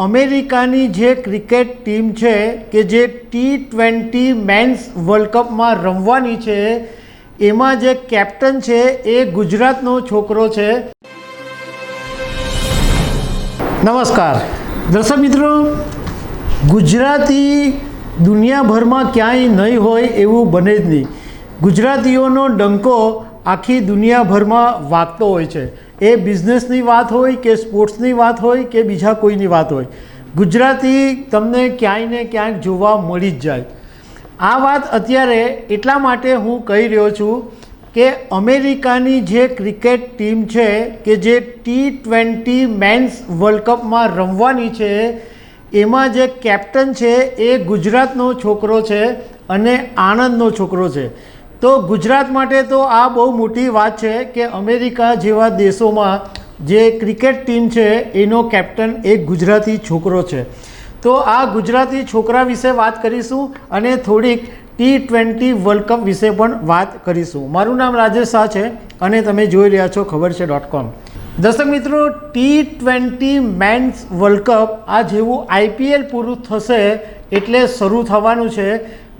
અમેરિકાની જે cricket team છે કે જે T20 મેન્સ વર્લ્ડ કપમાં રમવાની છે એમાં જે કેપ્ટન છે એ ગુજરાતનો છોકરો છે। નમસ્કાર દર્શક મિત્રો, ગુજરાતી દુનિયાભરમાં ક્યાંય નહીં હોય એવું બને જ નહીં। ગુજરાતીઓનો ડંકો આખી દુનિયાભરમાં વાગતો હોય છે। એ બિઝનેસની વાત હોય કે સ્પોર્ટ્સની વાત હોય કે બીજા કોઈની વાત હોય, ગુજરાતી તમને ક્યાંય ને ક્યાંક જોવા મળી જ જાય। આ વાત અત્યારે એટલા માટે હું કહી રહ્યો છું કે અમેરિકાની જે ક્રિકેટ ટીમ છે કે જે T20 મેન્સ વર્લ્ડ કપમાં રમવાની છે એમાં જે કેપ્ટન છે એ ગુજરાતનો છોકરો છે અને આણંદનો છોકરો છે। તો ગુજરાત માટે તો આ બહુ મોટી વાત છે કે અમેરિકા જેવા દેશોમાં જે ક્રિકેટ ટીમ છે એનો કેપ્ટન એક ગુજરાતી છોકરો છે। તો આ ગુજરાતી છોકરા વિશે વાત કરીશું અને થોડીક T20 વર્લ્ડ કપ વિશે પણ વાત કરીશું। મારું નામ રાજેશ શાહ છે અને તમે જોઈ રહ્યા છો ખબરછે.com। દર્શક મિત્રો, T20 મેન્સ વર્લ્ડ કપ આ જેવું IPL પૂરું થશે એટલે શરૂ થવાનું છે।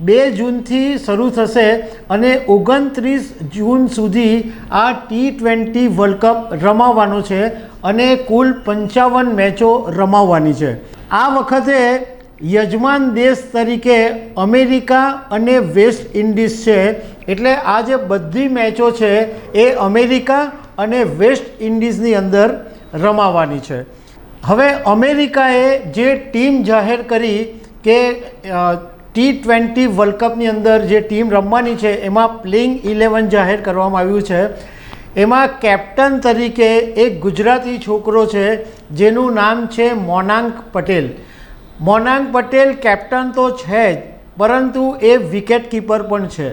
2 જૂનથી શરૂ થશે અને 29 જૂન સુધી આ T20 વર્લ્ડ કપ રમાવાનો છે અને કુલ 55 મેચો રમાવાની છે। આ વખતે યજમાન દેશ તરીકે અમેરિકા અને વેસ્ટ ઇન્ડિઝ છે, એટલે આ જે બધી મેચો છે એ અમેરિકા અને વેસ્ટ ઇન્ડિઝની અંદર રમાવાની છે। હવે અમેરિકાએ જે ટીમ જાહેર કરી કે T20 વર્લ્ડ કપની અંદર જે ટીમ રમવાની છે એમાં પ્લેઇંગ 11 જાહેર કરવામાં આવ્યું છે। એમાં કેપ્ટન તરીકે એક ગુજરાતી છોકરો છે જેનું નામ છે મોનાંક પટેલ। મોનાંક પટેલ કેપ્ટન તો છે જ, પરંતુ એ વિકેટ કીપર પણ છે।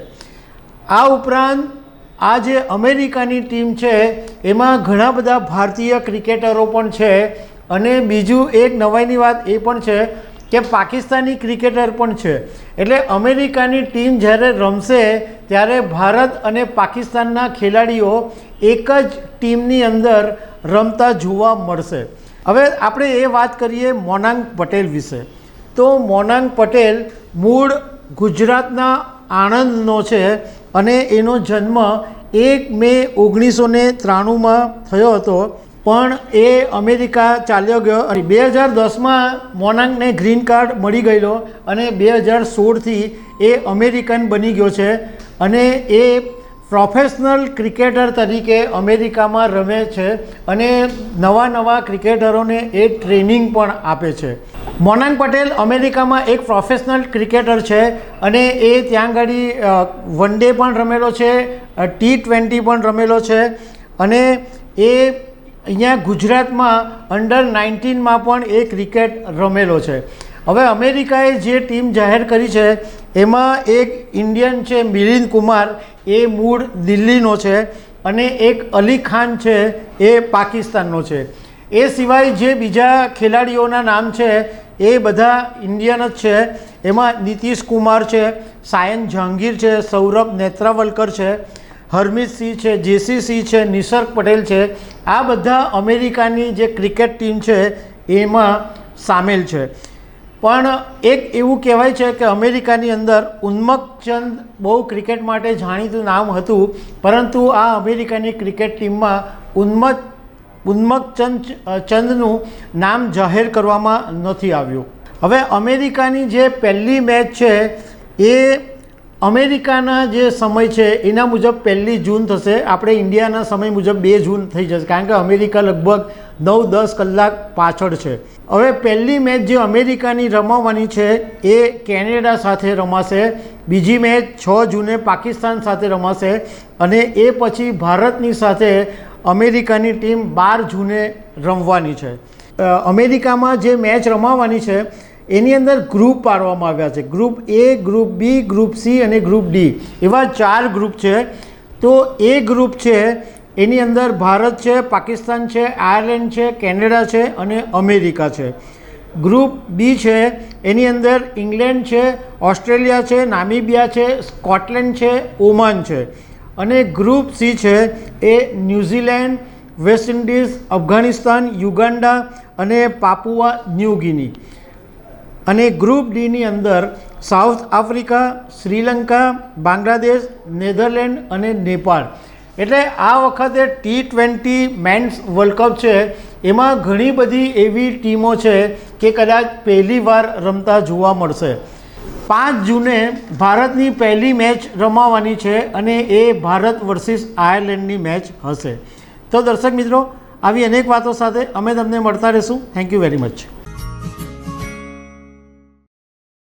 આ ઉપરાંત આ જે અમેરિકાની ટીમ છે એમાં ઘણા બધા ભારતીય ક્રિકેટરો પણ છે અને બીજું એક નવાઈની વાત એ પણ છે કે પાકિસ્તાની ક્રિકેટર પણ છે। એટલે અમેરિકાની ટીમ જ્યારે રમશે ત્યારે ભારત અને પાકિસ્તાનના ખેલાડીઓ એક જ ટીમની અંદર રમતા જોવા મળશે। હવે આપણે એ વાત કરીએ મોનાંક પટેલ વિશે। તો મોનાંક પટેલ મૂળ ગુજરાતના આણંદનો છે અને એનો જન્મ 1 મે 1993માં થયો હતો, પણ એ અમેરિકા ચાલ્યો ગયો અને 2010માં મોનાંકને ગ્રીન કાર્ડ મળી ગયેલો અને 2016થી એ અમેરિકન બની ગયો છે અને એ પ્રોફેશનલ ક્રિકેટર તરીકે અમેરિકામાં રમે છે અને નવા ક્રિકેટરોને એ ટ્રેનિંગ પણ આપે છે। મોનાંક પટેલ અમેરિકામાં એક પ્રોફેશનલ ક્રિકેટર છે અને એ ત્યાં આગળ વન ડે પણ રમેલો છે, T20 પણ રમેલો છે અને એ અહીંયા ગુજરાતમાં અંડર 19માં પણ એ ક્રિકેટ રમેલો છે। હવે અમેરિકાએ જે ટીમ જાહેર કરી છે એમાં એક ઇન્ડિયન છે મિલિંદ કુમાર, એ મૂળ દિલ્હીનો છે અને એક અલી ખાન છે એ પાકિસ્તાનનો છે। એ સિવાય જે બીજા ખેલાડીઓના નામ છે એ બધા ઇન્ડિયન જ છે। એમાં નીતિશ કુમાર છે, સાયન જહાંગીર છે, સૌરભ નેત્રાવલકર છે, હરમિત સિંહ છે, JCC છે, નિસર્ગ પટેલ છે। આ બધા અમેરિકાની જે ક્રિકેટ ટીમ છે એમાં સામેલ છે। પણ એક એવું કહેવાય છે કે અમેરિકાની અંદર ઉન્મક્તચંદ બહુ ક્રિકેટ માટે જાણીતું નામ હતું, પરંતુ આ અમેરિકાની ક્રિકેટ ટીમમાં ઉન્મક્તચંદનું નામ જાહેર કરવામાં નથી આવ્યું। હવે અમેરિકાની જે પહેલી મેચ છે એ અમેરિકાના જે સમય છે એના મુજબ 1 જૂન થશે, આપણે ઇન્ડિયાના સમય મુજબ 2 જૂન થઈ જશે, કારણ કે અમેરિકા લગભગ 9-10 કલાક પાછળ છે। હવે પહેલી મેચ જે અમેરિકાની રમાવાની છે એ કેનેડા સાથે રમાશે, બીજી મેચ 6 જૂને પાકિસ્તાન સાથે રમાશે અને એ પછી ભારતની સાથે અમેરિકાની ટીમ 12 જૂને રમવાની છે। અમેરિકામાં જે મેચ રમાવાની છે એની અંદર ગ્રુપ પાડવામાં આવ્યા છે। Group A, group B, group C અને ગ્રુપ D એવા 4 ગ્રુપ છે। તો એ ગ્રુપ છે એની અંદર ભારત છે, પાકિસ્તાન છે, આયર્લેન્ડ છે, કેનેડા છે અને અમેરિકા છે। ગ્રુપ B છે એની અંદર ઇંગ્લેન્ડ છે, ઓસ્ટ્રેલિયા છે, નામીબિયા છે, સ્કોટલેન્ડ છે, ઓમાન છે અને ગ્રુપ C છે એ New Zealand, West Indies, Afghanistan, Uganda અને પાપુઆ ન્યૂ ગિની. અને ગ્રુપ ડીની અંદર South Africa, Sri Lanka, Bangladesh, Netherland અને નેપાળ. એટલે આ વખતે T20 મેન્સ વર્લ્ડ કપ છે એમાં ઘણી બધી એવી ટીમો છે કે કદાચ પહેલીવાર રમતા જોવા મળશે. 5 જૂને ભારતની પહેલી મેચ રમાવાની છે અને એ ભારત વર્સિસ આયર્લેન્ડની મેચ હશે. તો દર્શક મિત્રો, આવી અનેક વાતો સાથે અમે તમને મળતા રહીશું. Thank you very much.